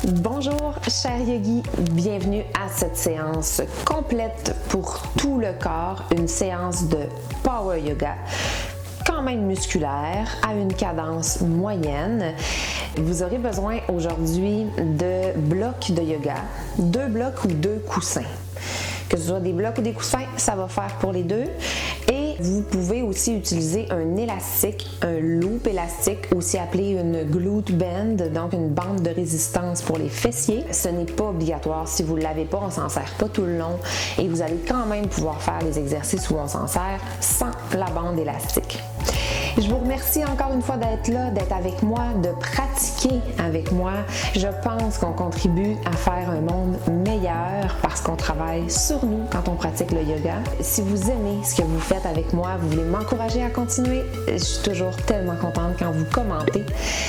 Bonjour chers yogis, bienvenue à cette séance complète pour tout le corps, une séance de Power Yoga, quand même musculaire, à une cadence moyenne. Vous aurez besoin aujourd'hui de blocs de yoga, 2 blocs ou 2 coussins. Que ce soit des blocs ou des coussins, ça va faire pour les deux. Et vous pouvez aussi utiliser un élastique, un loop élastique, aussi appelé une glute band, donc une bande de résistance pour les fessiers. Ce n'est pas obligatoire. Si vous ne l'avez pas, on ne s'en sert pas tout le long. Et vous allez quand même pouvoir faire les exercices où on s'en sert sans la bande élastique. Je vous remercie encore une fois d'être là, d'être avec moi, de pratiquer avec moi. Je pense qu'on contribue à faire un monde meilleur parce qu'on travaille sur nous quand on pratique le yoga. Si vous aimez ce que vous faites avec moi, vous voulez m'encourager à continuer, je suis toujours tellement contente quand vous commentez.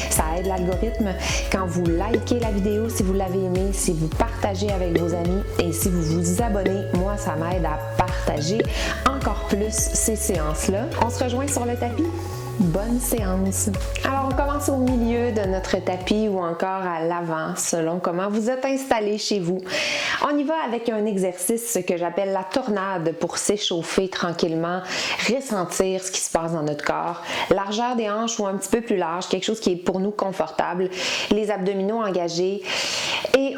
Ça aide l'algorithme. Quand vous likez la vidéo, si vous l'avez aimée, si vous partagez avec vos amis et si vous vous abonnez, moi, ça m'aide à partager encore plus ces séances-là. On se rejoint sur le tapis. Bonne séance! Alors, on commence au milieu de notre tapis ou encore à l'avant, selon comment vous êtes installé chez vous. On y va avec un exercice que j'appelle la tornade pour s'échauffer tranquillement, ressentir ce qui se passe dans notre corps. Largeur des hanches ou un petit peu plus large, quelque chose qui est pour nous confortable. Les abdominaux engagés et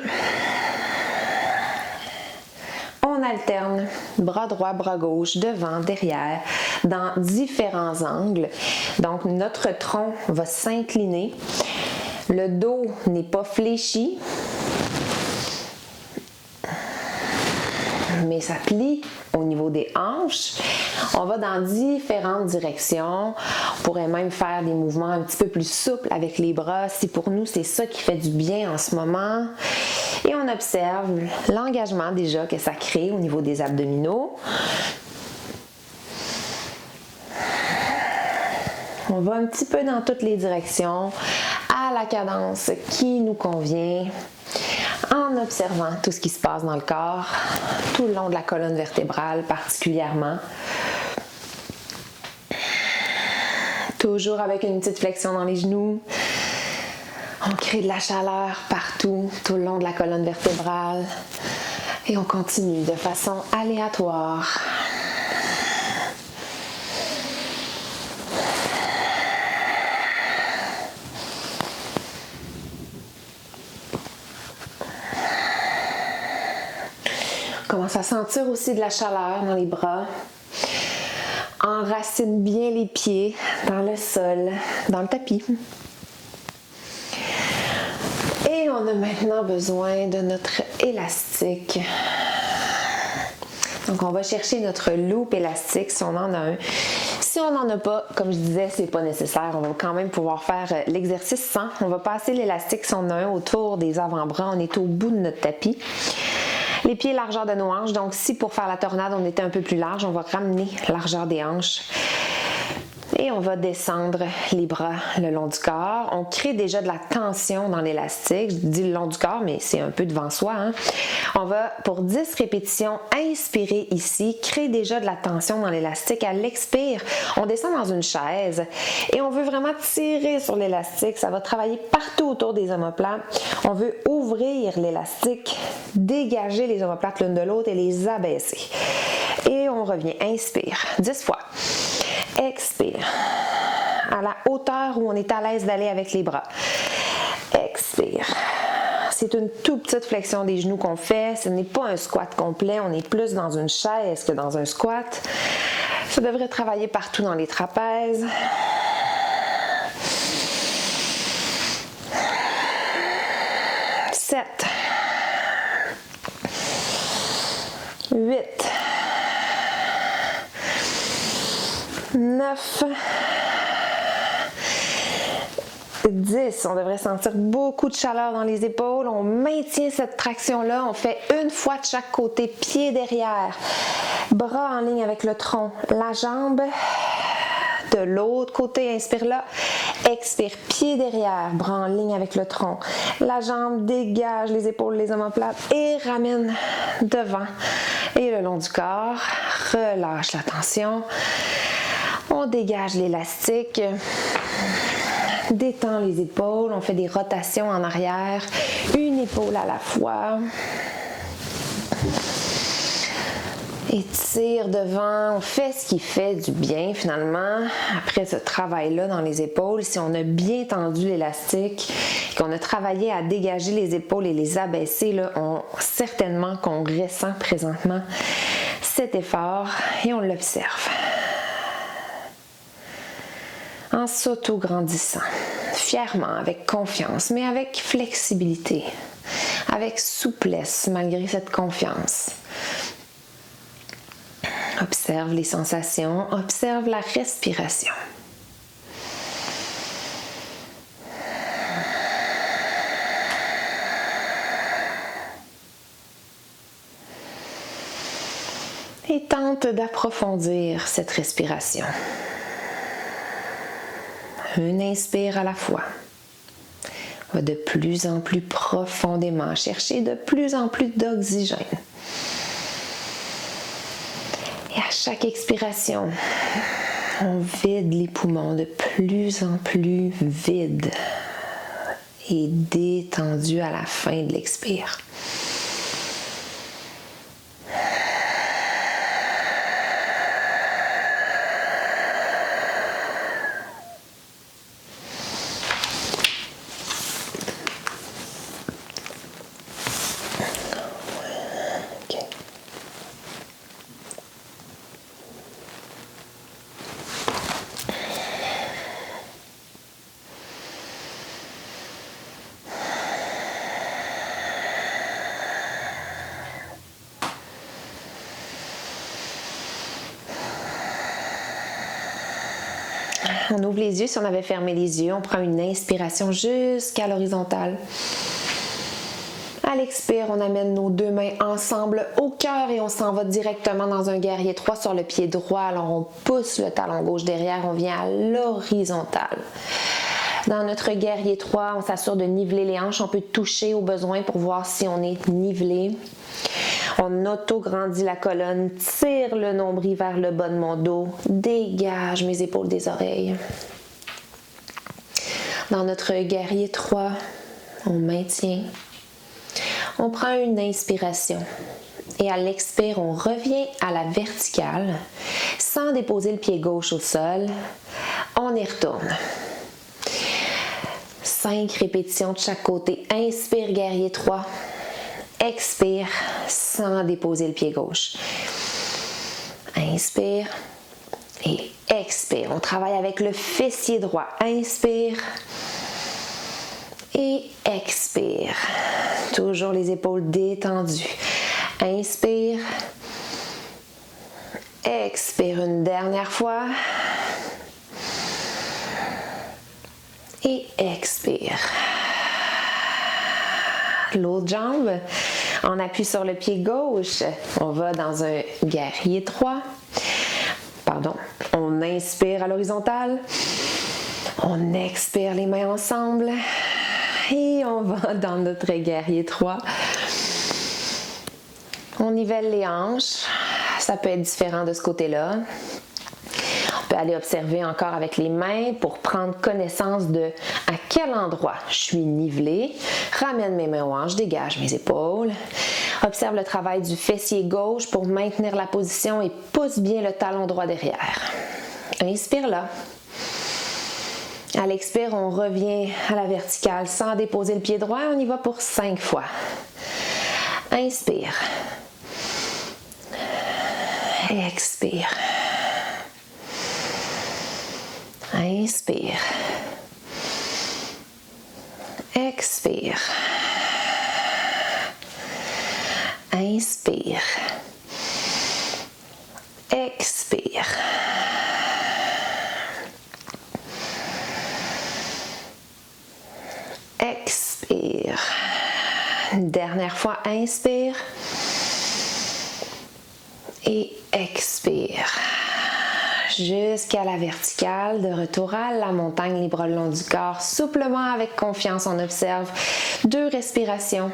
on alterne bras droit, bras gauche, devant, derrière, dans différents angles. Donc, notre tronc va s'incliner. Le dos n'est pas fléchi, mais ça plie au niveau des hanches. On va dans différentes directions. On pourrait même faire des mouvements un petit peu plus souples avec les bras si pour nous c'est ça qui fait du bien en ce moment. Et on observe l'engagement déjà que ça crée au niveau des abdominaux. On va un petit peu dans toutes les directions à la cadence qui nous convient en observant tout ce qui se passe dans le corps, tout le long de la colonne vertébrale particulièrement. Toujours avec une petite flexion dans les genoux. On crée de la chaleur partout, tout le long de la colonne vertébrale. Et on continue de façon aléatoire. On commence à sentir aussi de la chaleur dans les bras. Enracine bien les pieds dans le sol, dans le tapis. Et on a maintenant besoin de notre élastique. Donc on va chercher notre loop élastique si on en a un. Si on n'en a pas, comme je disais, c'est pas nécessaire. On va quand même pouvoir faire l'exercice sans. On va passer l'élastique si on en a un autour des avant-bras. On est au bout de notre tapis. Les pieds largeur de nos hanches. Donc si pour faire la tornade, on était un peu plus large, on va ramener la largeur des hanches. Et on va descendre les bras le long du corps. On crée déjà de la tension dans l'élastique. Je dis le long du corps, mais c'est un peu devant soi. On va, pour 10 répétitions, inspirer ici, créer déjà de la tension dans l'élastique. À l'expire, on descend dans une chaise et on veut vraiment tirer sur l'élastique. Ça va travailler partout autour des omoplates. On veut ouvrir l'élastique, dégager les omoplates l'une de l'autre et les abaisser. Et on revient. Inspire. 10 fois. Expire. À la hauteur où on est à l'aise d'aller avec les bras. Expire. C'est une toute petite flexion des genoux qu'on fait. Ce n'est pas un squat complet. On est plus dans une chaise que dans un squat. Ça devrait travailler partout dans les trapèzes. Sept. 8. 9, 10, on devrait sentir beaucoup de chaleur dans les épaules. On maintient cette traction-là. On fait une fois de chaque côté, pied derrière, bras en ligne avec le tronc, la jambe de l'autre côté. Inspire là, expire, pied derrière, bras en ligne avec le tronc. La jambe dégage les épaules, les omoplates et ramène devant et le long du corps. Relâche la tension. On dégage l'élastique. détend les épaules, on fait des rotations en arrière, une épaule à la fois. Étire devant, on fait ce qui fait du bien finalement. Après ce travail-là dans les épaules, si on a bien tendu l'élastique, qu'on a travaillé à dégager les épaules et les abaisser, là, certainement qu'on ressent présentement cet effort et on l'observe. En s'auto-grandissant, fièrement, avec confiance, mais avec flexibilité, avec souplesse malgré cette confiance. Observe les sensations, observe la respiration. Et tente d'approfondir cette respiration. Un inspire à la fois. Va de plus en plus profondément, chercher de plus en plus d'oxygène. Et à chaque expiration, on vide les poumons de plus en plus vides et détendus à la fin de l'expire. On ouvre les yeux. Si on avait fermé les yeux, on prend une inspiration jusqu'à l'horizontale. À l'expire, on amène nos deux mains ensemble au cœur et on s'en va directement dans un guerrier 3 sur le pied droit. Alors on pousse le talon gauche derrière, on vient à l'horizontale. Dans notre guerrier 3, on s'assure de niveler les hanches. On peut toucher au besoin pour voir si on est nivelé. On auto-grandit la colonne, tire le nombril vers le bas de mon dos, dégage mes épaules des oreilles. Dans notre guerrier 3, on maintient. On prend une inspiration et à l'expire, on revient à la verticale sans déposer le pied gauche au sol. On y retourne. 5 répétitions de chaque côté. Inspire, guerrier 3. Expire sans déposer le pied gauche. Inspire et expire. On travaille avec le fessier droit. Inspire et expire. Toujours les épaules détendues. Inspire. Expire une dernière fois. Et expire. L'autre jambe, on appuie sur le pied gauche. On va dans un guerrier 3. On inspire à l'horizontale. On expire les mains ensemble. Et on va dans notre guerrier 3. On nivelle les hanches. Ça peut être différent de ce côté-là. On peut aller observer encore avec les mains pour prendre connaissance de à quel endroit je suis nivelée. Ramène mes mains aux hanches, dégage mes épaules. Observe le travail du fessier gauche pour maintenir la position et pousse bien le talon droit derrière. Inspire là. À l'expire, on revient à la verticale sans déposer le pied droit. On y va pour 5 fois. Inspire. Expire. Inspire. Expire. Inspire. Expire. Expire. Une dernière fois, inspire. Et expire. Jusqu'à la verticale, de retour à la montagne, les bras le long du corps. Souplement, avec confiance, on observe 2 respirations.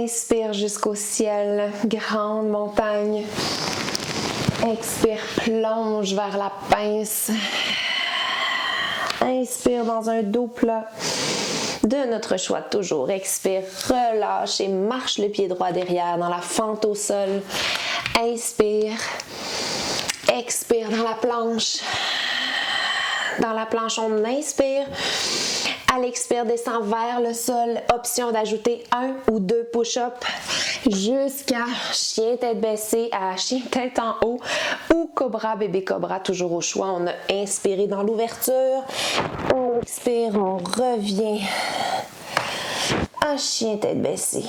Inspire jusqu'au ciel, grande montagne. Expire, plonge vers la pince. Inspire dans un dos plat. De notre choix toujours. Expire, relâche et marche le pied droit derrière dans la fente au sol. Inspire. Expire dans la planche. Dans la planche, on inspire. À l'expire, descend vers le sol. Option d'ajouter 1 ou 2 push-ups jusqu'à chien tête baissée, à chien tête en haut ou cobra, bébé cobra, toujours au choix. On a inspiré dans l'ouverture. On expire, on revient à chien tête baissée.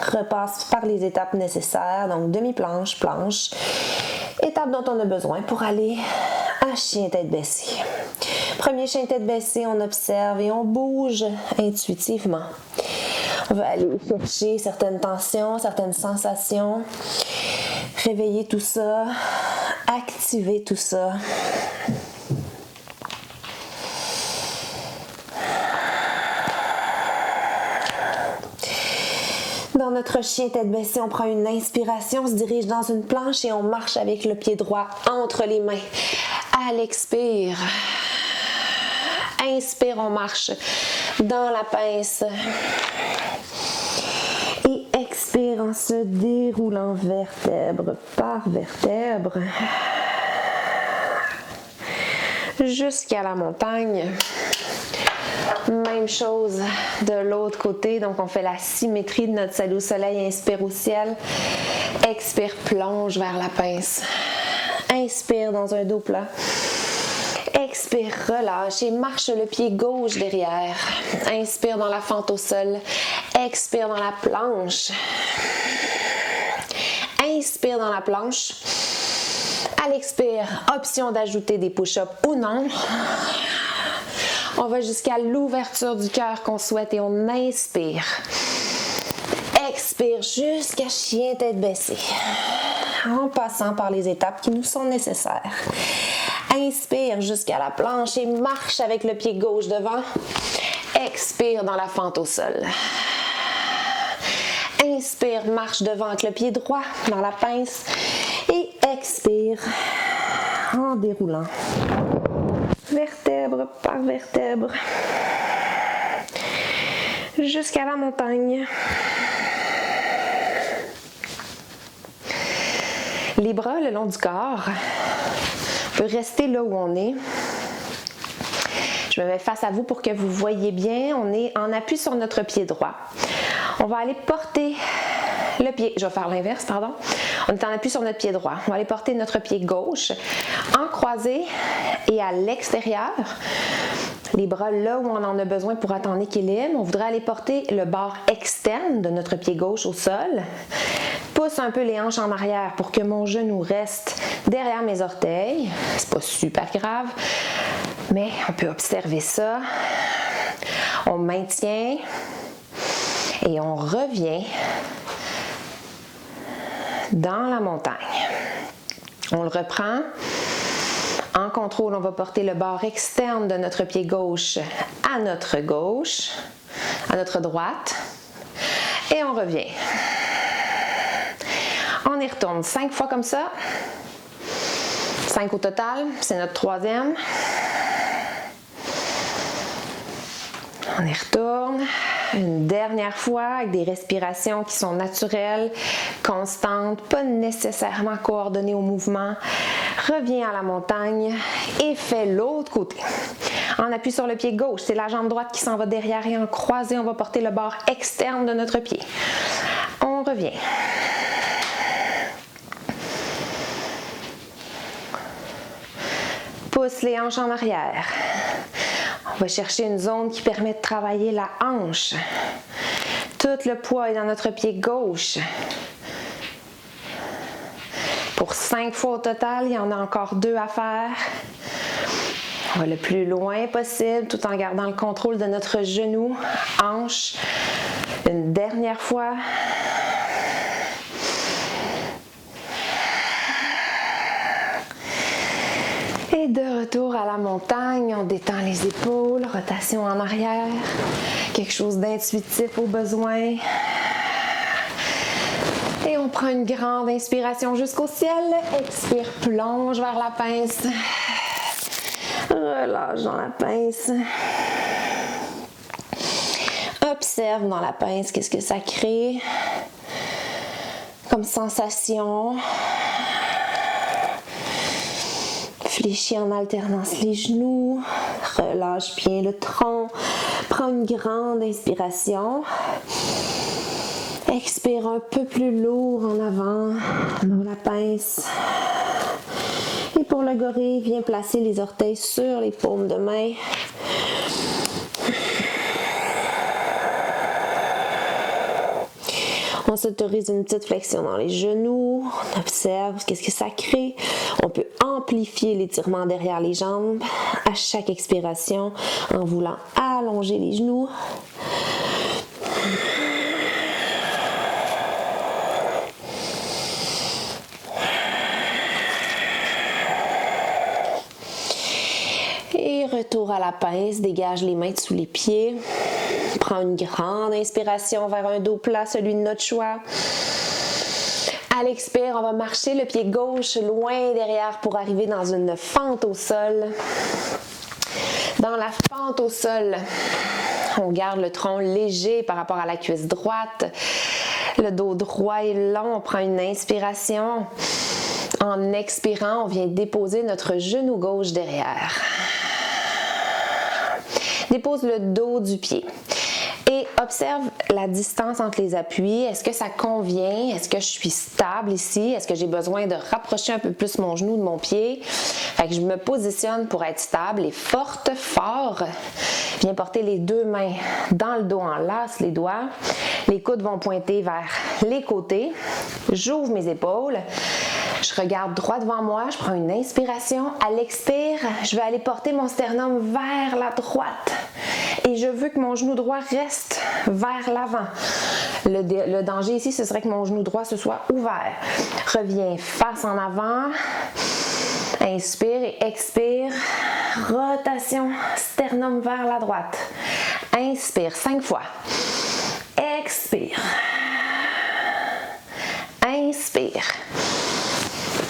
Repasse par les étapes nécessaires, donc demi-planche, planche. Étape dont on a besoin pour aller à chien tête baissée. Premier chien tête baissée, on observe et on bouge intuitivement. On va aller chercher certaines tensions, certaines sensations, réveiller tout ça, activer tout ça. Dans notre chien tête baissée, on prend une inspiration, on se dirige dans une planche et on marche avec le pied droit entre les mains. À l'expire, inspire, on marche dans la pince. Et expire en se déroulant vertèbre par vertèbre jusqu'à la montagne. Même chose de l'autre côté, donc on fait la symétrie de notre salut au soleil, inspire au ciel, expire, plonge vers la pince, inspire dans un dos plat, expire, relâche et marche le pied gauche derrière, inspire dans la fente au sol, expire dans la planche, inspire dans la planche, à l'expire, option d'ajouter des push-ups ou non. On va jusqu'à l'ouverture du cœur qu'on souhaite et on inspire. Expire jusqu'à chien tête baissée. En passant par les étapes qui nous sont nécessaires. Inspire jusqu'à la planche et marche avec le pied gauche devant. Expire dans la fente au sol. Inspire, marche devant avec le pied droit dans la pince. Et expire en déroulant. Vertèbre par vertèbre jusqu'à la montagne. Les bras le long du corps. On peut rester là où on est. Je me mets face à vous pour que vous voyez bien. On est en appui sur notre pied droit. On va aller porter le pied. Je vais faire l'inverse, pardon. On est en appui sur notre pied droit. On va aller porter notre pied gauche en croisé et à l'extérieur. Les bras là où on en a besoin pour être en équilibre. On voudrait aller porter le bord externe de notre pied gauche au sol. Pousse un peu les hanches en arrière pour que mon genou reste derrière mes orteils. C'est pas super grave, mais on peut observer ça. On maintient et on revient dans la montagne. On le reprend. En contrôle, on va porter le bord externe de notre pied gauche, à notre droite. Et on revient. On y retourne 5 fois comme ça. 5 au total, c'est notre troisième. On y retourne. Une dernière fois avec des respirations qui sont naturelles, constantes, pas nécessairement coordonnées au mouvement. Reviens à la montagne et fais l'autre côté. En appui sur le pied gauche, c'est la jambe droite qui s'en va derrière et en croisé, on va porter le bord externe de notre pied. On revient. Pousse les hanches en arrière. On va chercher une zone qui permet de travailler la hanche. Tout le poids est dans notre pied gauche. Pour 5 fois au total, il y en a encore 2 à faire. On va le plus loin possible tout en gardant le contrôle de notre genou, hanche. Une dernière fois. Et de retour à la montagne, on détend les épaules, rotation en arrière, quelque chose d'intuitif au besoin. Et on prend une grande inspiration jusqu'au ciel. Expire, plonge vers la pince. Relâche dans la pince. Observe dans la pince qu'est-ce que ça crée comme sensation. Fléchis en alternance les genoux. Relâche bien le tronc. Prends une grande inspiration. Expire un peu plus lourd en avant dans la pince. Et pour le gorille, viens placer les orteils sur les paumes de main. On s'autorise une petite flexion dans les genoux. On observe qu'est-ce que ça crée. On peut amplifier l'étirement derrière les jambes à chaque expiration en voulant allonger les genoux. Et retour à la pince, dégage les mains de sous les pieds. Prends une grande inspiration vers un dos plat, celui de notre choix. À l'expire, on va marcher le pied gauche loin derrière pour arriver dans une fente au sol. Dans la fente au sol, on garde le tronc léger par rapport à la cuisse droite. Le dos droit est long, on prend une inspiration. En expirant, on vient déposer notre genou gauche derrière. Dépose le dos du pied. Et observe la distance entre les appuis. Est-ce que ça convient? Est-ce que je suis stable ici? Est-ce que j'ai besoin de rapprocher un peu plus mon genou de mon pied? Fait que je me positionne pour être stable et forte, fort. Viens porter les deux mains dans le dos, enlace les doigts. Les coudes vont pointer vers les côtés. J'ouvre mes épaules. Je regarde droit devant moi. Je prends une inspiration. À l'expire, je vais aller porter mon sternum vers la droite. Et je veux que mon genou droit reste vers l'avant. Le danger ici, ce serait que mon genou droit se soit ouvert. Reviens face en avant. Inspire et expire. Rotation, sternum vers la droite. Inspire 5 fois. Expire. Inspire.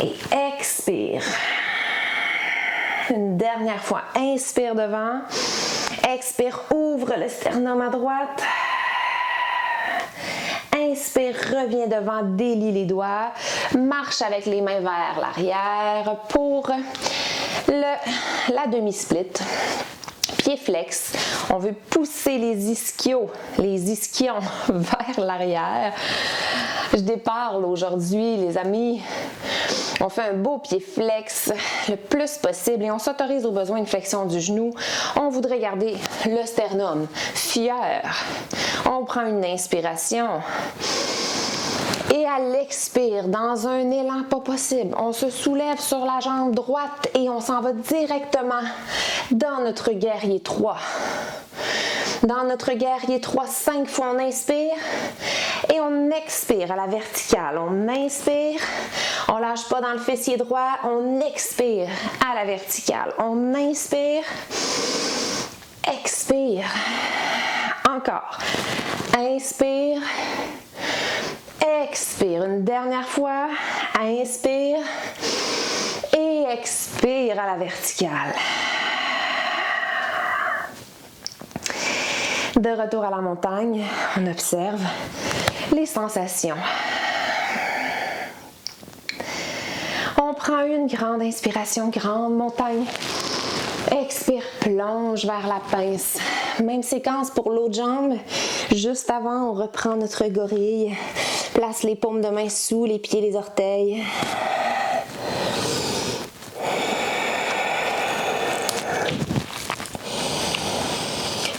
Et expire. Une dernière fois. Inspire devant. Expire, ouvre le sternum à droite. Inspire, reviens devant, délie les doigts. Marche avec les mains vers l'arrière pour la demi-split. Pied flex. On veut pousser les ischions vers l'arrière. Je déparle aujourd'hui, les amis. On fait un beau pied flex le plus possible et on s'autorise au besoin une flexion du genou. On voudrait garder le sternum fier. On prend une inspiration. Et à l'expire, dans un élan pas possible, on se soulève sur la jambe droite et on s'en va directement dans notre guerrier 3. Dans notre guerrier 3, 5 fois on inspire et on expire à la verticale. On inspire, on lâche pas dans le fessier droit, on expire à la verticale. On inspire, expire, encore, inspire, expire. Une dernière fois, inspire et expire à la verticale. De retour à la montagne, on observe les sensations. On prend une grande inspiration, grande montagne. Expire, plonge vers la pince. Même séquence pour l'autre jambe. Juste avant, on reprend notre gorille. Place les paumes de main sous les pieds, les orteils.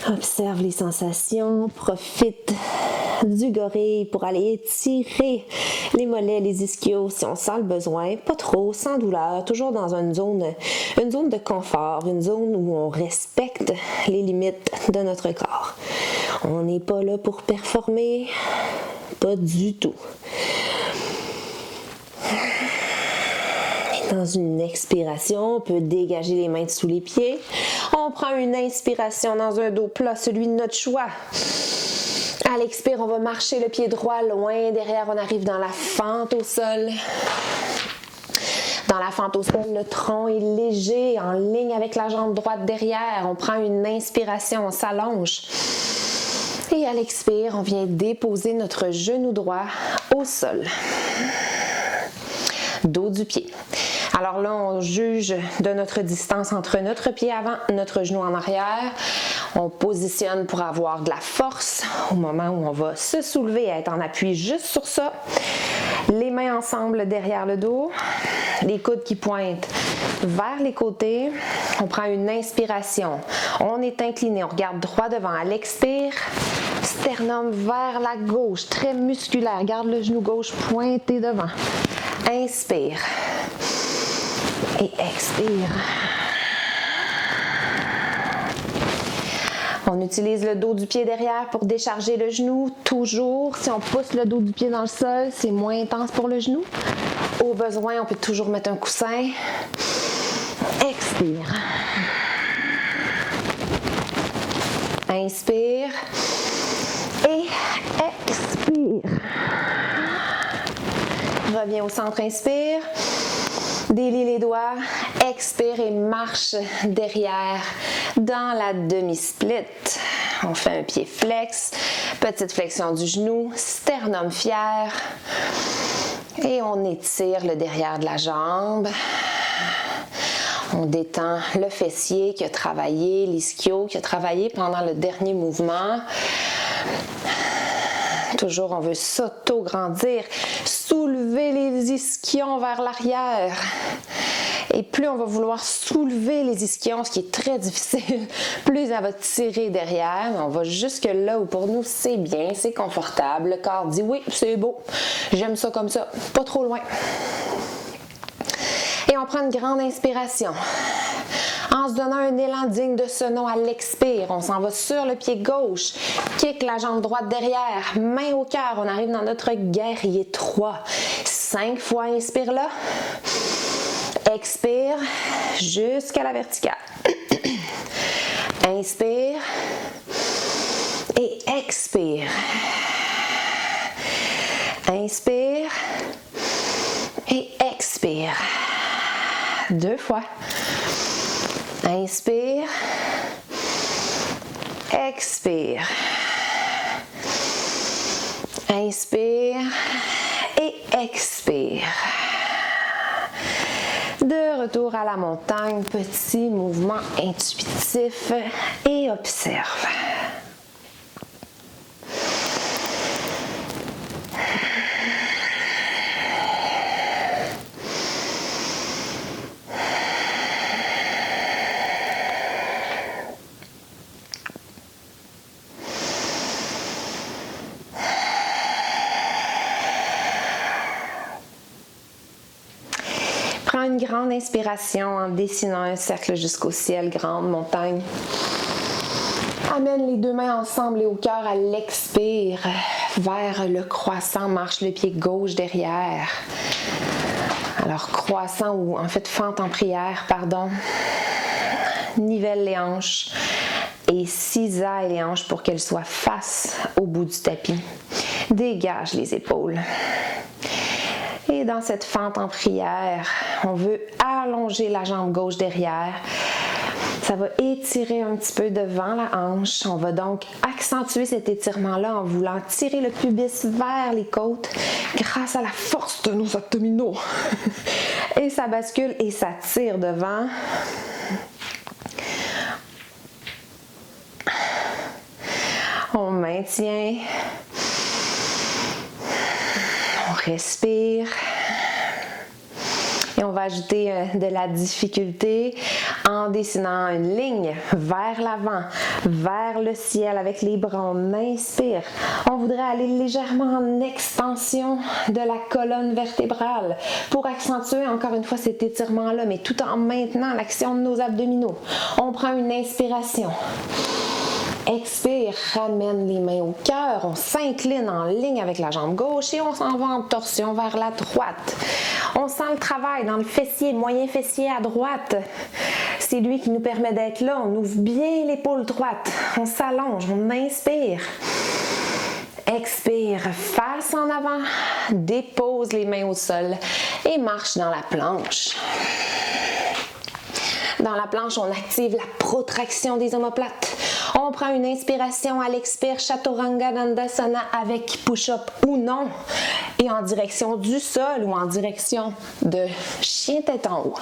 Observe les sensations, profite du gorille pour aller étirer les mollets, les ischios si on sent le besoin, pas trop, sans douleur, toujours dans une zone de confort, une zone où on respecte les limites de notre corps. On n'est pas là pour performer, pas du tout. Dans une expiration, on peut dégager les mains de sous les pieds. On prend une inspiration dans un dos plat, celui de notre choix. À l'expire, on va marcher le pied droit loin derrière, on arrive dans la fente au sol. Dans la fente au sol, le tronc est léger, en ligne avec la jambe droite derrière. On prend une inspiration, on s'allonge. Et à l'expire, on vient déposer notre genou droit au sol. Dos du pied. Alors là, on juge de notre distance entre notre pied avant, notre genou en arrière. On positionne pour avoir de la force au moment où on va se soulever, être en appui juste sur ça. Les mains ensemble derrière le dos, les coudes qui pointent vers les côtés. On prend une inspiration. On est incliné, on regarde droit devant. À l'expire, sternum vers la gauche, très musculaire. Garde le genou gauche pointé devant. Inspire et expire. On utilise le dos du pied derrière pour décharger le genou. Toujours, si on pousse le dos du pied dans le sol, c'est moins intense pour le genou. Au besoin, on peut toujours mettre un coussin. Expire. Inspire. Et expire. Reviens au centre, inspire. Délie les doigts, expire et marche derrière dans la demi-split. On fait un pied flex, petite flexion du genou, sternum fier. Et on étire le derrière de la jambe. On détend le fessier qui a travaillé, l'ischio qui a travaillé pendant le dernier mouvement. Toujours, on veut s'auto-grandir, soulever les ischions vers l'arrière. Et plus on va vouloir soulever les ischions, ce qui est très difficile, plus elle va tirer derrière. On va jusque là où pour nous c'est bien, c'est confortable. Le corps dit oui, c'est beau, j'aime ça comme ça, pas trop loin. Et on prend une grande inspiration. En se donnant un élan digne de ce nom à l'expire, on s'en va sur le pied gauche, kick la jambe droite derrière, main au cœur, on arrive dans notre guerrier 3. 5 fois, inspire là. Expire jusqu'à la verticale. Inspire et expire. Inspire et expire. 2 fois. Inspire, expire, inspire et expire. De retour à la montagne, petit mouvement intuitif et observe. Prends une grande inspiration en dessinant un cercle jusqu'au ciel, grande montagne. Amène les 2 mains ensemble et au cœur à l'expire. Vers le croissant, marche le pied gauche derrière. Alors croissant ou en fait fente en prière, pardon. Nivelle les hanches et cisaille les hanches pour qu'elles soient face au bout du tapis. Dégage les épaules. Et dans cette fente en prière, on veut allonger la jambe gauche derrière. Ça va étirer un petit peu devant la hanche. On va donc accentuer cet étirement-là en voulant tirer le pubis vers les côtes grâce à la force de nos abdominaux. Et ça bascule et ça tire devant. On maintient. On respire. Et on va ajouter de la difficulté en dessinant une ligne vers l'avant, vers le ciel avec les bras. On inspire. On voudrait aller légèrement en extension de la colonne vertébrale pour accentuer encore une fois cet étirement-là, mais tout en maintenant l'action de nos abdominaux. On prend une inspiration. Expire, ramène les mains au cœur, on s'incline en ligne avec la jambe gauche et on s'en va en torsion vers la droite. On sent le travail dans le fessier, moyen fessier à droite. C'est lui qui nous permet d'être là. On ouvre bien l'épaule droite. On s'allonge, on inspire. Expire, face en avant, dépose les mains au sol et marche dans la planche. Dans la planche, on active la protraction des omoplates. On prend une inspiration à l'expire, Chaturanga Dandasana avec push-up ou non. Et en direction du sol ou en direction de chien tête en haut.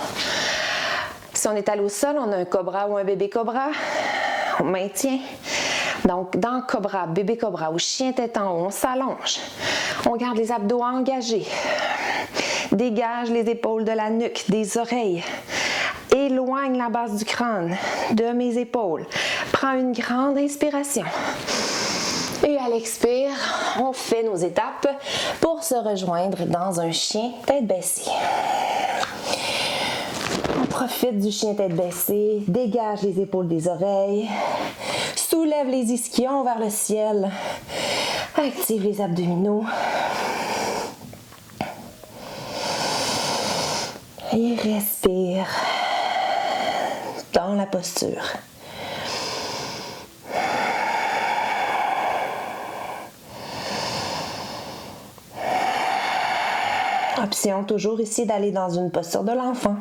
Si on est allé au sol, on a un cobra ou un bébé cobra. On maintient. Donc, dans cobra, bébé cobra ou chien tête en haut, on s'allonge. On garde les abdos engagés. Dégage les épaules de la nuque, des oreilles. Éloigne la base du crâne de mes épaules. Prends une grande inspiration. Et à l'expire, on fait nos étapes pour se rejoindre dans un chien tête baissée. On profite du chien tête baissée, dégage les épaules des oreilles, soulève les ischions vers le ciel, active les abdominaux. Et respire dans la posture. Option toujours ici d'aller dans une posture de l'enfant.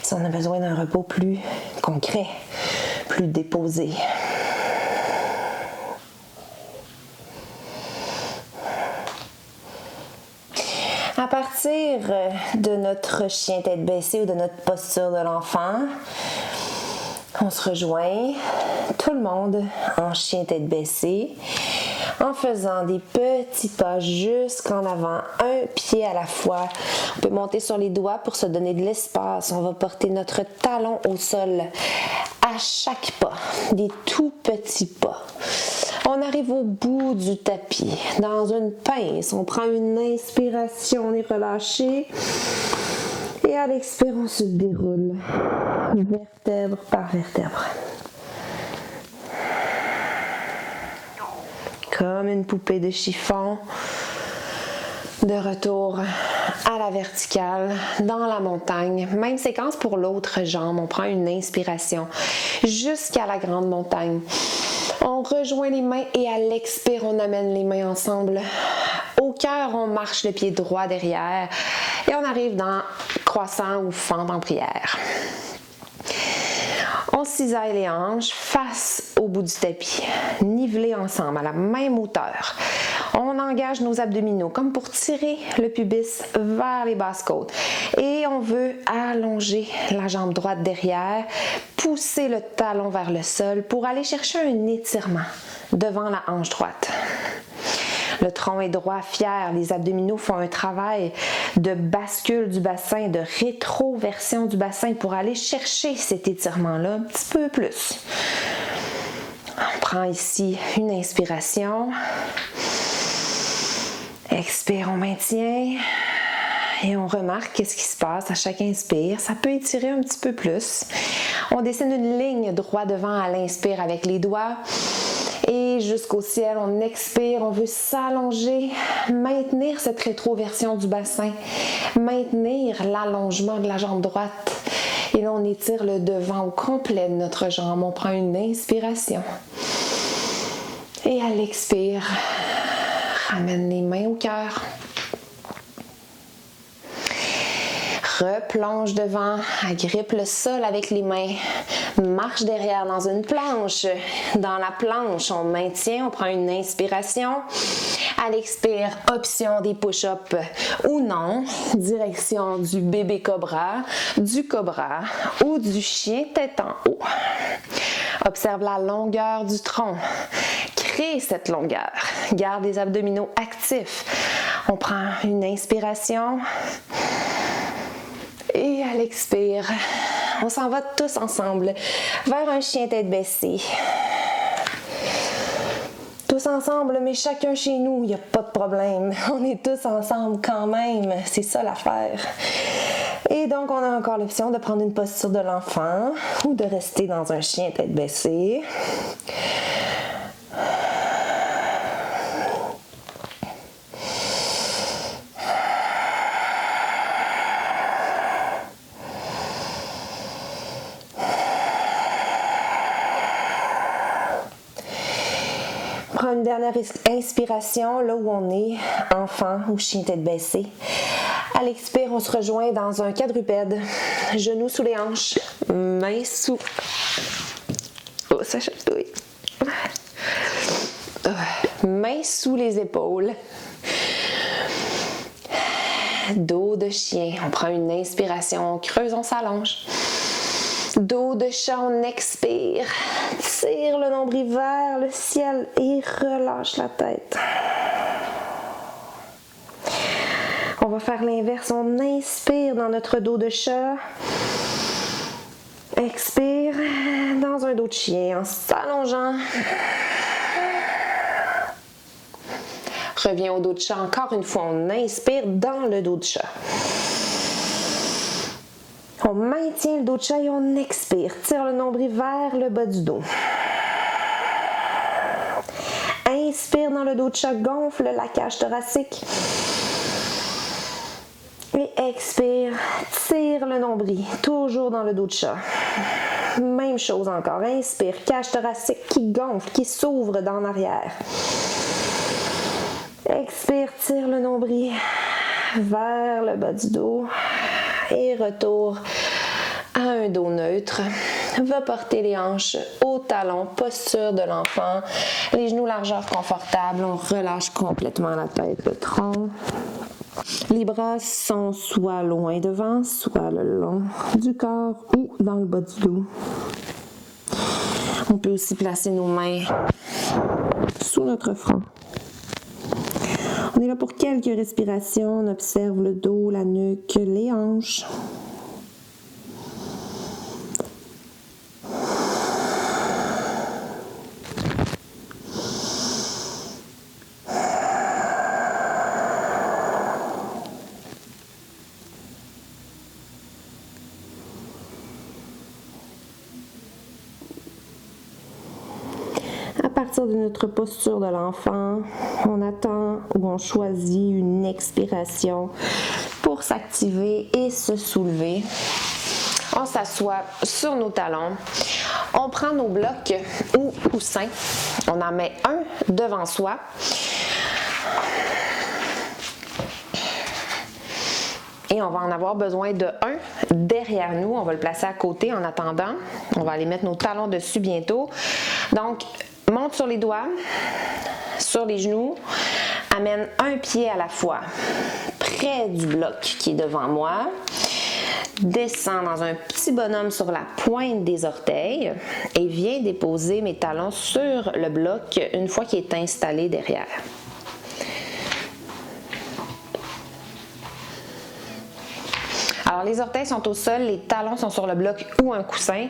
Si on a besoin d'un repos plus concret, plus déposé. À partir de notre chien tête baissée ou de notre posture de l'enfant, on se rejoint, tout le monde en chien tête baissée, en faisant des petits pas jusqu'en avant, un pied à la fois. On peut monter sur les doigts pour se donner de l'espace. On va porter notre talon au sol à chaque pas, des tout petits pas. On arrive au bout du tapis, dans une pince. On prend une inspiration, on est relâché. Et à l'expire, on se déroule, vertèbre par vertèbre. Comme une poupée de chiffon. De retour à la verticale, dans la montagne. Même séquence pour l'autre jambe. On prend une inspiration jusqu'à la grande montagne. On rejoint les mains et à l'expire, on amène les mains ensemble. Au cœur, on marche le pied droit derrière et on arrive dans croissant ou fente en prière. On cisaille les hanches face au bout du tapis, nivelés ensemble à la même hauteur. On engage nos abdominaux comme pour tirer le pubis vers les basses côtes. Et on veut allonger la jambe droite derrière, pousser le talon vers le sol pour aller chercher un étirement devant la hanche droite. Le tronc est droit, fier. Les abdominaux font un travail de bascule du bassin, de rétroversion du bassin pour aller chercher cet étirement-là un petit peu plus. On prend ici une inspiration. Expire, on maintient. Et on remarque qu'est-ce qui se passe à chaque inspire. Ça peut étirer un petit peu plus. On dessine une ligne droit devant à l'inspire avec les doigts. Et jusqu'au ciel, on expire, on veut s'allonger, maintenir cette rétroversion du bassin, maintenir l'allongement de la jambe droite. Et là, on étire le devant au complet de notre jambe. On prend une inspiration. Et à l'expire, ramène les mains au cœur. Replonge devant, agrippe le sol avec les mains, marche derrière dans une planche. Dans la planche, on maintient, on prend une inspiration. À l'expire, option des push-ups ou non, direction du bébé cobra, du cobra ou du chien tête en haut. Observe la longueur du tronc. Crée cette longueur. Garde les abdominaux actifs. On prend une inspiration. Et à l'expire, on s'en va tous ensemble vers un chien tête baissée. Tous ensemble, mais chacun chez nous, il n'y a pas de problème. On est tous ensemble quand même, c'est ça l'affaire. Et donc, on a encore l'option de prendre une posture de l'enfant ou de rester dans un chien tête baissée. dernière inspiration, là où on est, enfant ou chien tête baissée. À l'expire, on se rejoint dans un quadrupède. Genoux sous les hanches, mains sous... Oh, ça chatouille. Mains sous les épaules. Dos de chien. On prend une inspiration, on creuse, on s'allonge. Dos de chat, on expire. Tire le nombril vers le ciel et relâche la tête. On va faire l'inverse. On inspire dans notre dos de chat. Expire dans un dos de chien en s'allongeant. Reviens au dos de chat. Encore une fois, on inspire dans le dos de chat. On maintient le dos de chat et on expire. Tire le nombril vers le bas du dos. Inspire dans le dos de chat, gonfle la cage thoracique. Et expire, tire le nombril, toujours dans le dos de chat. Même chose encore, inspire, cage thoracique qui gonfle, qui s'ouvre dans l'arrière. Expire, tire le nombril vers le bas du dos et retour à un dos neutre. Va porter les hanches au talon, posture de l'enfant, les genoux largeur confortable, on relâche complètement la tête, le tronc. Les bras sont soit loin devant, soit le long du corps ou dans le bas du dos. On peut aussi placer nos mains sous notre front. On est là pour quelques respirations. On observe le dos, la nuque, les hanches. À partir de notre posture de l'enfant, on attend ou on choisit une expiration pour s'activer et se soulever. On s'assoit sur nos talons. On prend nos blocs ou coussins. On en met un devant soi. Et on va en avoir besoin de un derrière nous. On va le placer à côté en attendant. On va aller mettre nos talons dessus bientôt. Donc, monte sur les doigts, sur les genoux, amène un pied à la fois près du bloc qui est devant moi, descends dans un petit bonhomme sur la pointe des orteils et viens déposer mes talons sur le bloc une fois qu'il est installé derrière. Alors, les orteils sont au sol, les talons sont sur le bloc ou un coussin.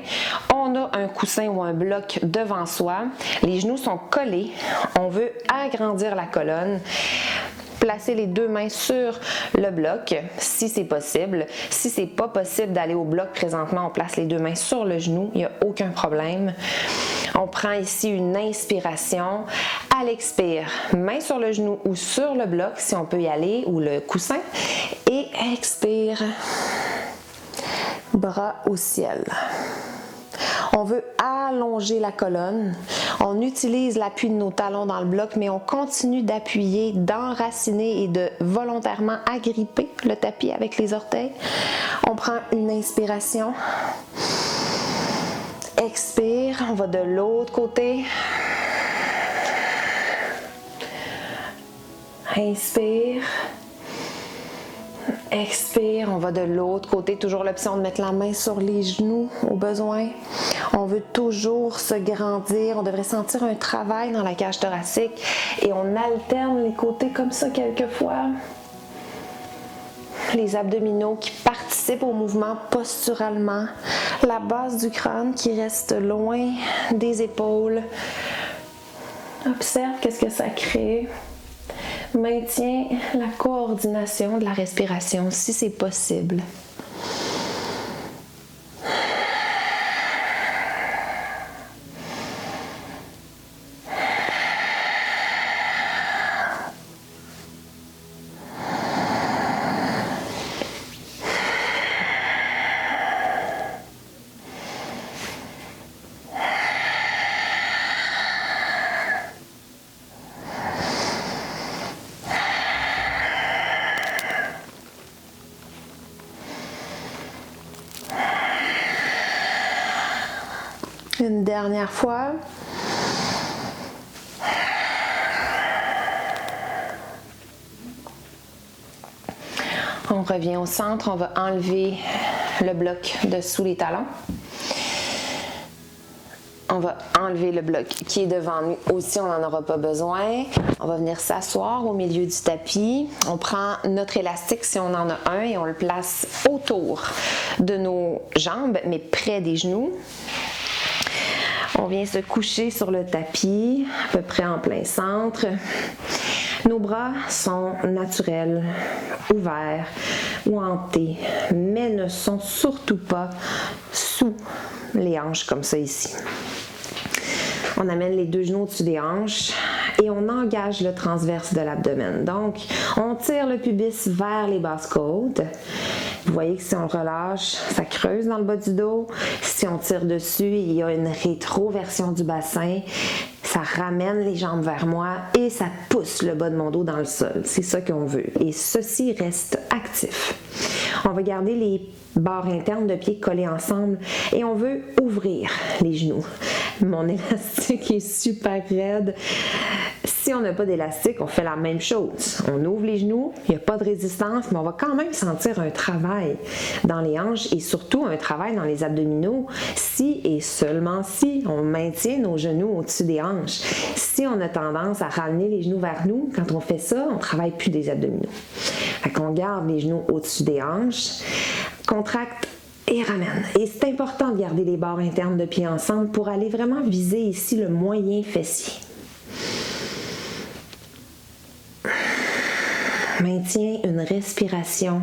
On a un coussin ou un bloc devant soi. Les genoux sont collés. On veut agrandir la colonne. Placer les deux mains sur le bloc si c'est possible. Si c'est pas possible d'aller au bloc présentement, on place les deux mains sur le genou. Il n'y a aucun problème. On prend ici une inspiration. À l'expire, main sur le genou ou sur le bloc si on peut y aller, ou le coussin. Et expire, bras au ciel. On veut allonger la colonne. On utilise l'appui de nos talons dans le bloc, mais on continue d'appuyer, d'enraciner et de volontairement agripper le tapis avec les orteils. On prend une inspiration. Expire, on va de l'autre côté. Inspire. Expire, on va de l'autre côté. Toujours l'option de mettre la main sur les genoux au besoin. On veut toujours se grandir. On devrait sentir un travail dans la cage thoracique. Et on alterne les côtés comme ça quelquefois. Les abdominaux qui participent au mouvement posturalement. La base du crâne qui reste loin des épaules. Observe qu'est-ce que ça crée. Maintiens la coordination de la respiration si c'est possible. Une dernière fois. On revient au centre, on va enlever le bloc dessous les talons. On va enlever le bloc qui est devant nous. Aussi, on n'en aura pas besoin. On va venir s'asseoir au milieu du tapis. On prend notre élastique si on en a un et on le place autour de nos jambes, mais près des genoux. On vient se coucher sur le tapis, à peu près en plein centre. Nos bras sont naturels, ouverts ou hantés, mais ne sont surtout pas sous les hanches comme ça ici. On amène les deux genoux au-dessus des hanches et on engage le transverse de l'abdomen. Donc, on tire le pubis vers les basses côtes. Vous voyez que si on relâche, ça creuse dans le bas du dos. Si on tire dessus, il y a une rétroversion du bassin. Ça ramène les jambes vers moi et ça pousse le bas de mon dos dans le sol. C'est ça qu'on veut. Et ceci reste actif. On va garder les barres internes de pieds collées ensemble et on veut ouvrir les genoux. Mon élastique est super raide. Si on n'a pas d'élastique, on fait la même chose. On ouvre les genoux, il n'y a pas de résistance, mais on va quand même sentir un travail dans les hanches et surtout un travail dans les abdominaux si et seulement si on maintient nos genoux au-dessus des hanches. Si on a tendance à ramener les genoux vers nous, quand on fait ça, on ne travaille plus des abdominaux. Fait qu'on garde les genoux au-dessus des hanches, contracte et ramène. Et c'est important de garder les barres internes de pieds ensemble pour aller vraiment viser ici le moyen fessier. Maintient une respiration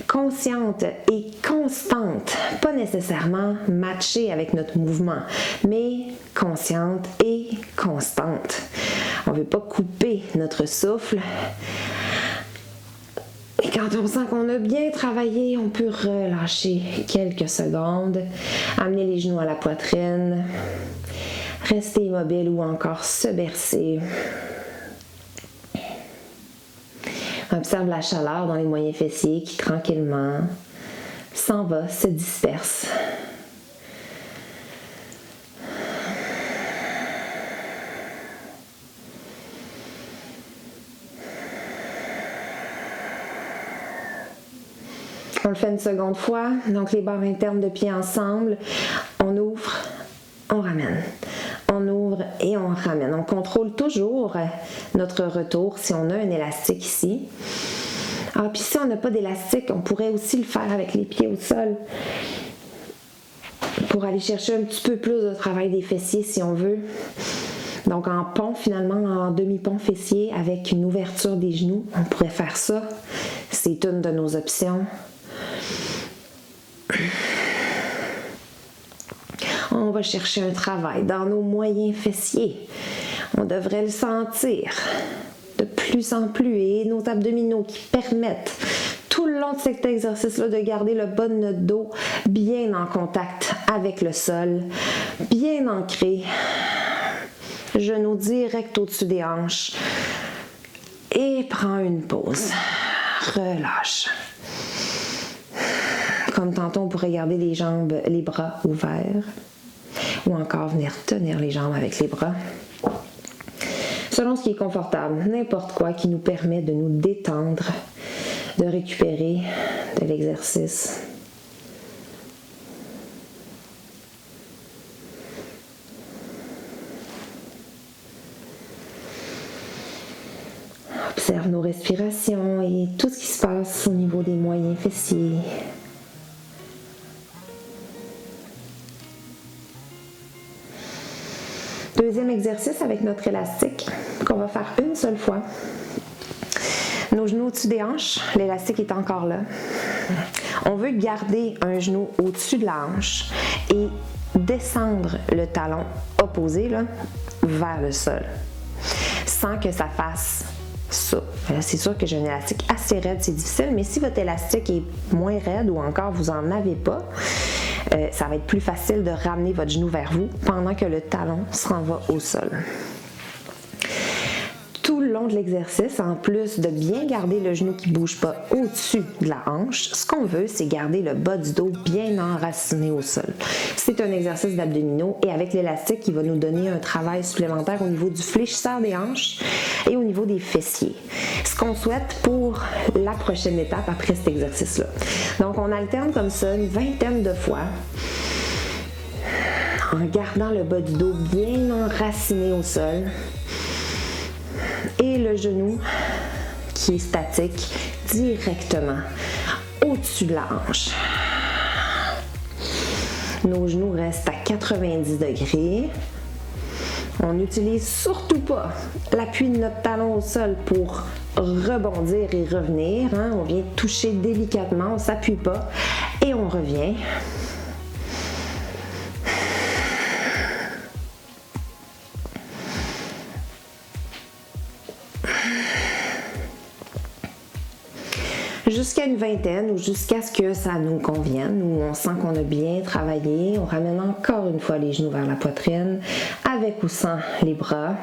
consciente et constante, pas nécessairement matchée avec notre mouvement, mais consciente et constante. On ne veut pas couper notre souffle. Et quand on sent qu'on a bien travaillé, on peut relâcher quelques secondes, amener les genoux à la poitrine, rester immobile ou encore se bercer. Observe la chaleur dans les moyens fessiers qui tranquillement s'en va, se disperse. On le fait une seconde fois, donc les barres internes de pieds ensemble, on ouvre, on ramène. On ouvre et on ramène. On contrôle toujours notre retour si on a un élastique ici. Ah, puis si on n'a pas d'élastique, on pourrait aussi le faire avec les pieds au sol pour aller chercher un petit peu plus de travail des fessiers si on veut. Donc en pont finalement, en demi-pont fessier avec une ouverture des genoux, on pourrait faire ça. C'est une de nos options. On va chercher un travail dans nos moyens fessiers. On devrait le sentir de plus en plus et nos abdominaux qui permettent tout le long de cet exercice-là de garder le bas de notre dos bien en contact avec le sol, bien ancré, genoux direct au-dessus des hanches et prends une pause. Relâche. Comme tantôt, on pourrait garder les jambes, les bras ouverts. Ou encore venir tenir les jambes avec les bras. Selon ce qui est confortable, n'importe quoi qui nous permet de nous détendre, de récupérer de l'exercice. Observe nos respirations et tout ce qui se passe au niveau des moyens fessiers. Deuxième exercice avec notre élastique qu'on va faire une seule fois. Nos genoux au-dessus des hanches, l'élastique est encore là. On veut garder un genou au-dessus de la hanche et descendre le talon opposé là, vers le sol sans que ça fasse ça. C'est sûr que j'ai un élastique assez raide, c'est difficile, mais si votre élastique est moins raide ou encore vous n'en avez pas, ça va être plus facile de ramener votre genou vers vous pendant que le talon s'en va au sol. Tout le long de l'exercice, en plus de bien garder le genou qui ne bouge pas au-dessus de la hanche, ce qu'on veut, c'est garder le bas du dos bien enraciné au sol. C'est un exercice d'abdominaux et avec l'élastique, il va nous donner un travail supplémentaire au niveau du fléchisseur des hanches et au niveau des fessiers. Ce qu'on souhaite pour la prochaine étape après cet exercice-là. Donc, on alterne comme ça une vingtaine de fois en gardant le bas du dos bien enraciné au sol et le genou qui est statique directement au-dessus de la hanche. Nos genoux restent à 90 degrés. On n'utilise surtout pas l'appui de notre talon au sol pour rebondir et revenir. On vient toucher délicatement, on ne s'appuie pas et on revient. Jusqu'à une vingtaine ou jusqu'à ce que ça nous convienne, où on sent qu'on a bien travaillé. On ramène encore une fois les genoux vers la poitrine, avec ou sans les bras.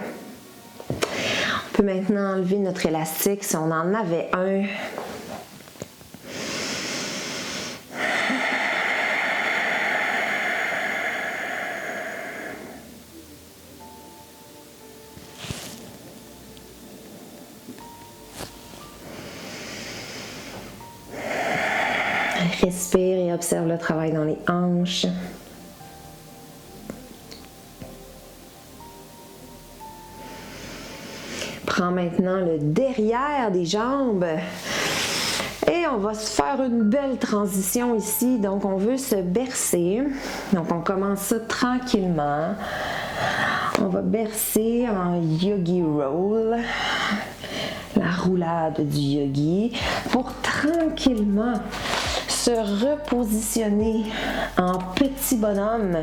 On peut maintenant enlever notre élastique si on en avait un. Respire et observe le travail dans les hanches. Prends maintenant le derrière des jambes et on va se faire une belle transition ici. Donc, on veut se bercer. Donc, on commence ça tranquillement. On va bercer en yogi roll, la roulade du yogi, pour tranquillement se repositionner en petit bonhomme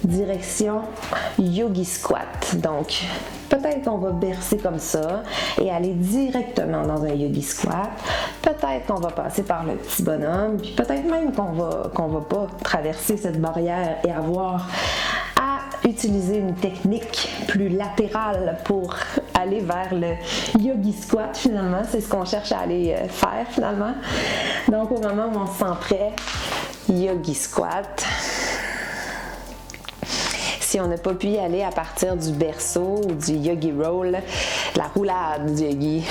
direction yogi squat. Donc, peut-être qu'on va bercer comme ça et aller directement dans un yogi squat. Peut-être qu'on va passer par le petit bonhomme, puis peut-être même qu'on va pas traverser cette barrière et avoir à utiliser une technique plus latérale pour aller vers le yogi squat finalement. C'est ce qu'on cherche à aller faire finalement. Donc, au moment où on se sent prêt, yogi squat. Si on n'a pas pu y aller à partir du berceau ou du yogi roll, la roulade du yogi,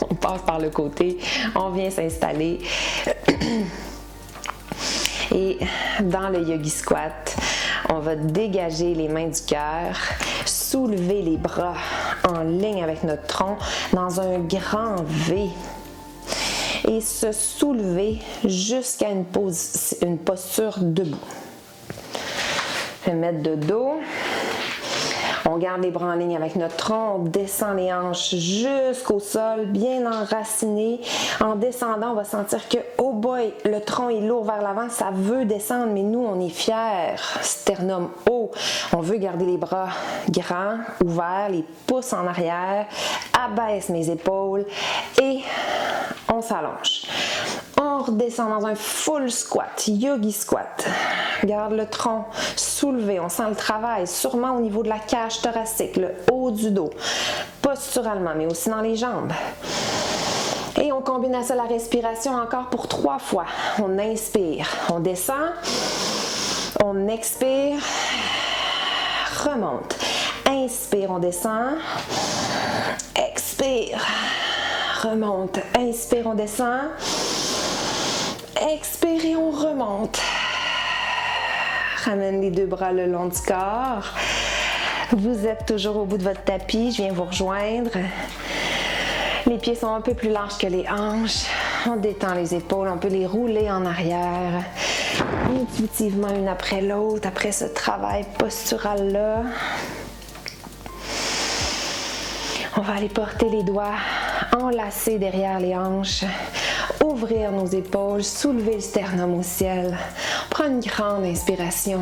on passe par le côté, on vient s'installer. Et dans le yogi squat, on va dégager les mains du cœur, soulever les bras en ligne avec notre tronc dans un grand V et se soulever jusqu'à une posture debout. Je vais mettre de dos. On garde les bras en ligne avec notre tronc, on descend les hanches jusqu'au sol, bien enraciné. En descendant, on va sentir que, oh boy, le tronc est lourd vers l'avant, ça veut descendre, mais nous, on est fiers. Sternum haut, on veut garder les bras grands, ouverts, les pouces en arrière, abaisse mes épaules et on s'allonge. On redescend dans un full squat, yogi squat. Garde le tronc soulevé, on sent le travail, sûrement au niveau de la cage thoracique, le haut du dos, posturalement, mais aussi dans les jambes. Et on combine à ça la respiration encore pour 3 fois. On inspire, on descend, on expire, remonte. Inspire, on descend, expire, remonte. Inspire, on descend, expire et on remonte. Ramène les 2 bras le long du corps. Vous êtes toujours au bout de votre tapis. Je viens vous rejoindre. Les pieds sont un peu plus larges que les hanches. On détend les épaules. On peut les rouler en arrière. Intuitivement, une après l'autre. Après ce travail postural-là. On va aller porter les doigts enlacés derrière les hanches. Ouvrir nos épaules, soulever le sternum au ciel. On prend une grande inspiration.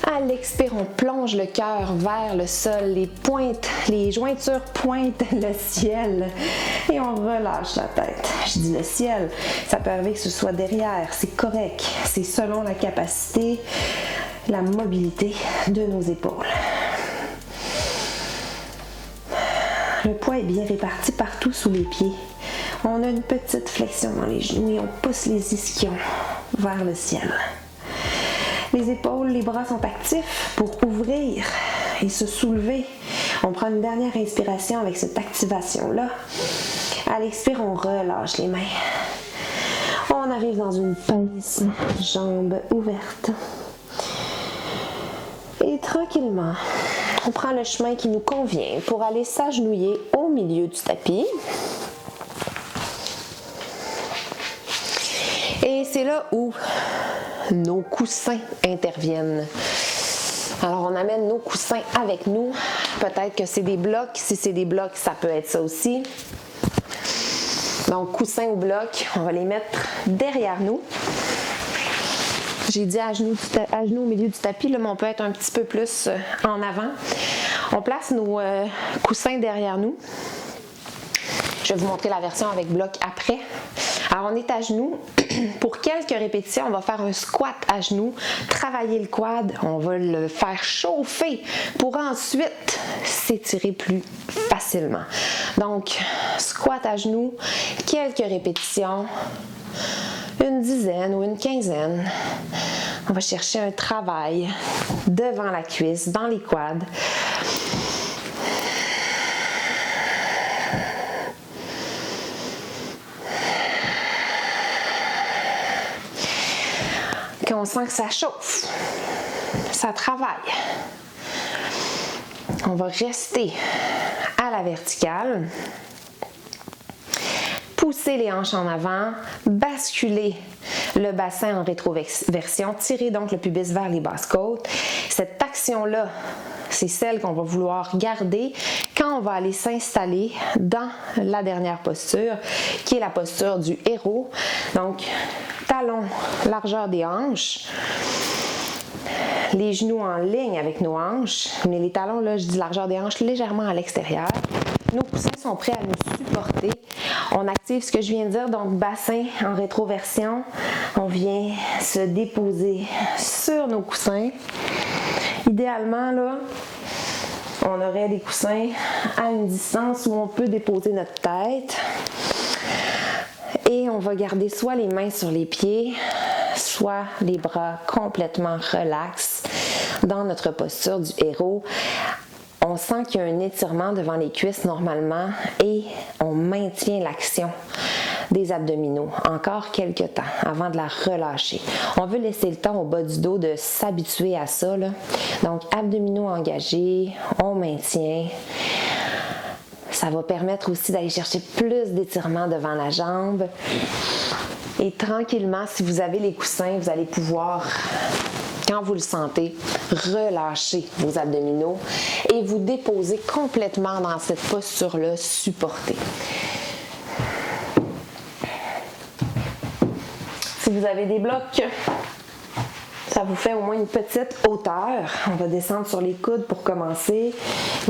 À l'expire, on plonge le cœur vers le sol. Les jointures pointent le ciel. Et on relâche la tête. Je dis le ciel, ça peut arriver que ce soit derrière. C'est correct. C'est selon la capacité, la mobilité de nos épaules. Le poids est bien réparti partout sous les pieds. On a une petite flexion dans les genoux et on pousse les ischions vers le ciel. Les épaules, les bras sont actifs pour ouvrir et se soulever. On prend une dernière inspiration avec cette activation-là. À l'expire, on relâche les mains. On arrive dans une pince, jambes ouvertes. Et tranquillement, on prend le chemin qui nous convient pour aller s'agenouiller au milieu du tapis. Et c'est là où nos coussins interviennent. Alors, on amène nos coussins avec nous. Peut-être que c'est des blocs. Si c'est des blocs, ça peut être ça aussi. Donc, coussins ou blocs, on va les mettre derrière nous. J'ai dit à genoux au milieu du tapis, là, mais on peut être un petit peu plus en avant. On place nos coussins derrière nous. Je vais vous montrer la version avec bloc après. Alors, on est à genoux. Pour quelques répétitions, on va faire un squat à genoux, travailler le quad, on va le faire chauffer pour ensuite s'étirer plus facilement. Donc, squat à genoux, quelques répétitions, une dizaine ou une quinzaine. On va chercher un travail devant la cuisse, dans les quads. Quand on sent que ça chauffe, ça travaille. On va rester à la verticale, pousser les hanches en avant, basculer le bassin en rétroversion, tirer donc le pubis vers les basses côtes. Cette action-là, c'est celle qu'on va vouloir garder quand on va aller s'installer dans la dernière posture, qui est la posture du héros. Donc, talons, largeur des hanches, les genoux en ligne avec nos hanches, mais les talons, là, je dis largeur des hanches légèrement à l'extérieur. Nos coussins sont prêts à nous supporter. On active ce que je viens de dire, donc bassin en rétroversion. On vient se déposer sur nos coussins. Idéalement, là, on aurait des coussins à une distance où on peut déposer notre tête. Et on va garder soit les mains sur les pieds, soit les bras complètement relax dans notre posture du héros. On sent qu'il y a un étirement devant les cuisses normalement et on maintient l'action des abdominaux encore quelques temps avant de la relâcher. On veut laisser le temps au bas du dos de s'habituer à ça, là. Donc, abdominaux engagés, on maintient. Ça va permettre aussi d'aller chercher plus d'étirement devant la jambe. Et tranquillement, si vous avez les coussins, vous allez pouvoir, quand vous le sentez, relâcher vos abdominaux et vous déposer complètement dans cette posture-là supportée. Si vous avez des blocs, ça vous fait au moins une petite hauteur. On va descendre sur les coudes pour commencer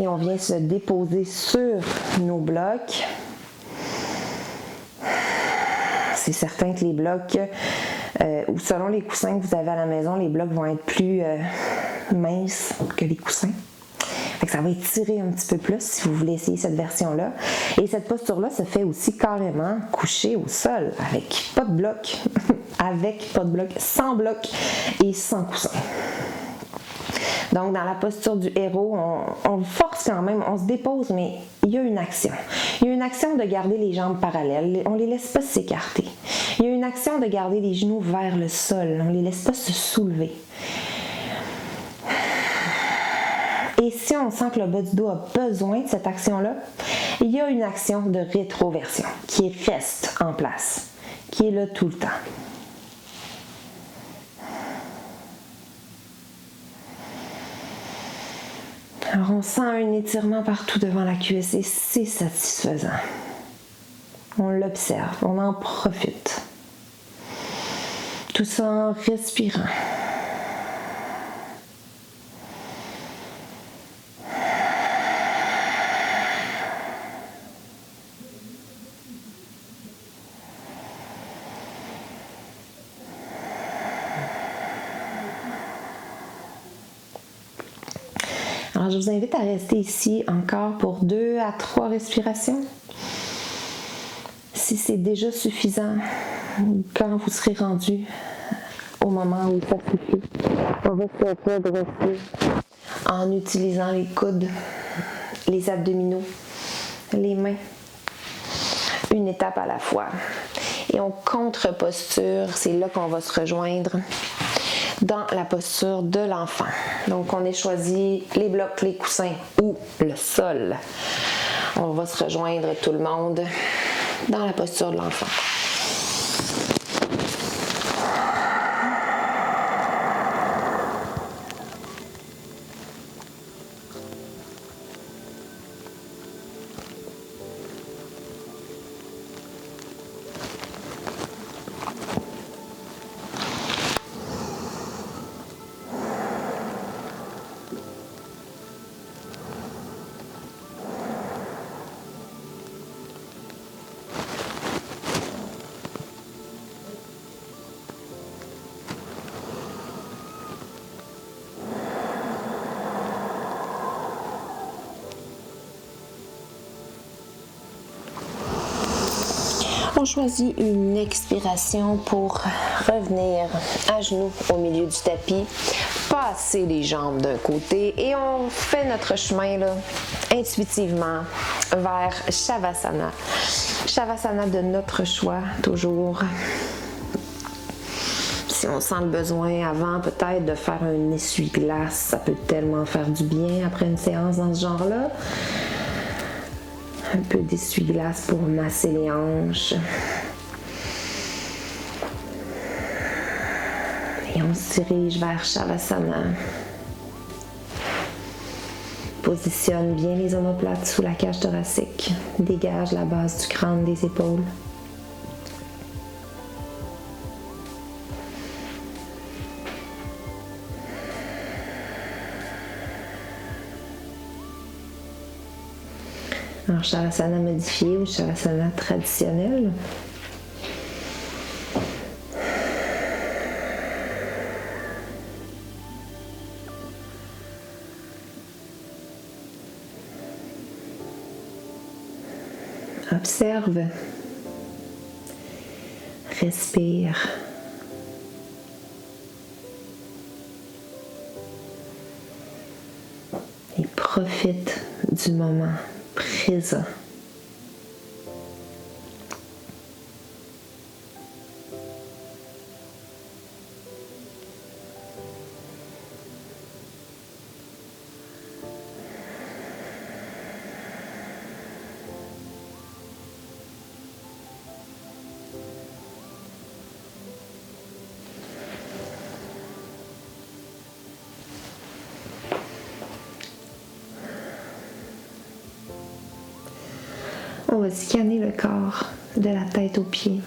et on vient se déposer sur nos blocs. C'est certain que les blocs, ou selon les coussins que vous avez à la maison, les blocs vont être plus minces que les coussins. Fait que ça va étirer un petit peu plus si vous voulez essayer cette version-là. Et cette posture-là se fait aussi carrément coucher au sol avec pas de bloc, avec pas de bloc, sans bloc et sans coussin. Donc, dans la posture du héros, on force quand même, on se dépose, mais il y a une action. Il y a une action de garder les jambes parallèles. On ne les laisse pas s'écarter. Il y a une action de garder les genoux vers le sol. On ne les laisse pas se soulever. Et si on sent que le bas du dos a besoin de cette action-là, il y a une action de rétroversion qui reste en place, qui est là tout le temps. Alors on sent un étirement partout devant la cuisse et c'est satisfaisant. On l'observe, on en profite. Tout ça en respirant. Alors Alors, je vous invite à rester ici encore pour 2 à 3 respirations. Si c'est déjà suffisant, quand vous serez rendu au moment où ça suffit, on va se redresser en utilisant les coudes, les abdominaux, les mains, une étape à la fois. Et on contre-posture, c'est là qu'on va se rejoindre dans la posture de l'enfant. Donc, on a choisi les blocs, les coussins ou le sol. On va se rejoindre tout le monde dans la posture de l'enfant. On choisit une expiration pour revenir à genoux au milieu du tapis, passer les jambes d'un côté et on fait notre chemin là, intuitivement vers Shavasana. Shavasana de notre choix, toujours. Si on sent le besoin avant peut-être de faire un essuie-glace, ça peut tellement faire du bien après une séance dans ce genre-là. Un peu d'essuie-glace pour masser les hanches. Et on se dirige vers Shavasana. Positionne bien les omoplates sous la cage thoracique. Dégage la base du crâne des épaules. Alors, Shavasana modifié ou Shavasana traditionnel. Observe. Respire. Et profite du moment présent. On va scanner le corps de la tête aux pieds.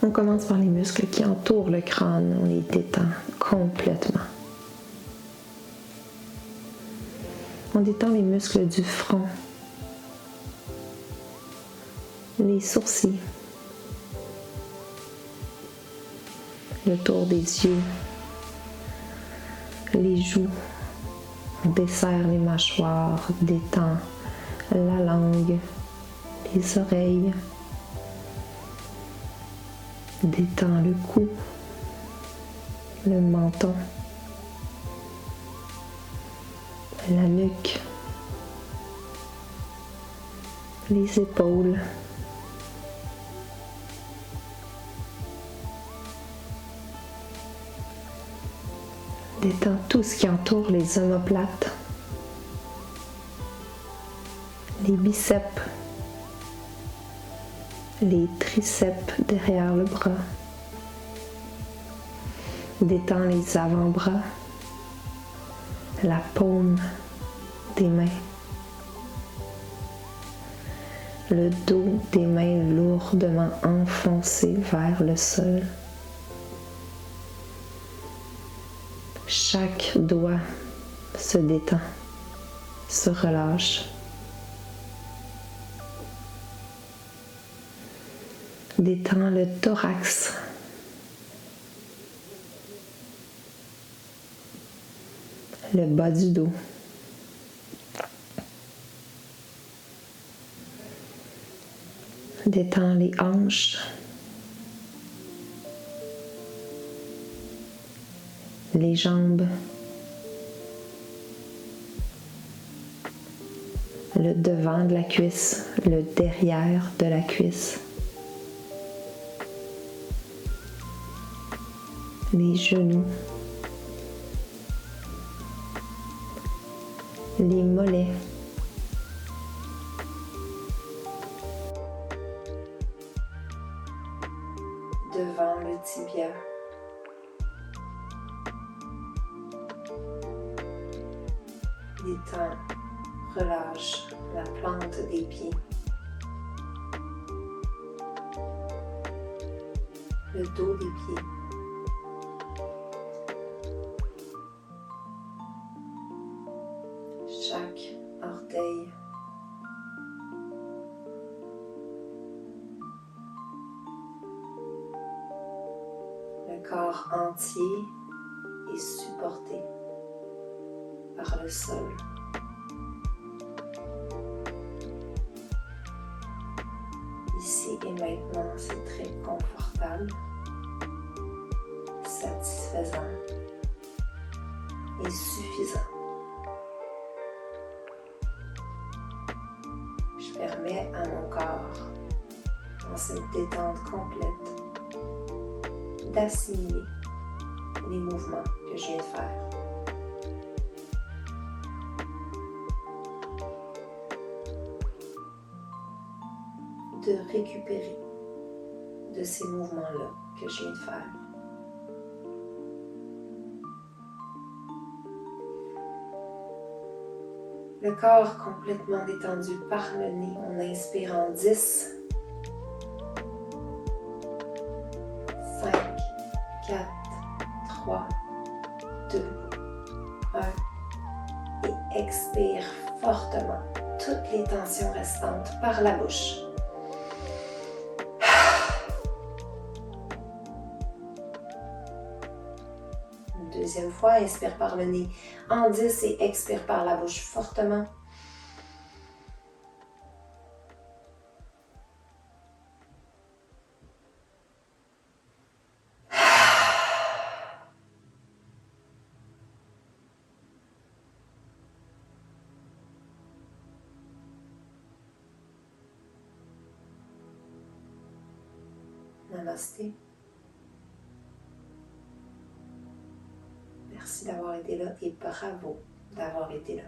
On commence par les muscles qui entourent le crâne. On les détend complètement. On détend les muscles du front, les sourcils, le tour des yeux, les joues. On desserre les mâchoires, détend la langue, les oreilles, détend le cou, le menton, la nuque, les épaules, détend tout ce qui entoure les omoplates, les biceps, les triceps derrière le bras, détend les avant-bras, la paume des mains, le dos des mains lourdement enfoncé vers le sol. Chaque doigt se détend, se relâche. Détends le thorax. le bas du dos. Détends les hanches, les jambes, le devant de la cuisse, le derrière de la cuisse, les genoux, les mollets, devant le tibia, détends, relâche la plante des pieds, le dos des pieds, chaque orteil, le corps entier est supporté par le sol. Ici et maintenant, c'est très confortable, satisfaisant et suffisant. Je permets à mon corps, dans cette détente complète, d'assimiler les mouvements que je viens de faire. De récupérer de ces mouvements-là que je viens de faire. Le corps complètement détendu par le nez. On inspire en 10, 5, 4, 3, 2, 1 et expire fortement toutes les tensions restantes par la bouche. Deuxième fois, inspire par le nez en 10 et expire par la bouche fortement. Namasté. Merci d'avoir été là et bravo d'avoir été là.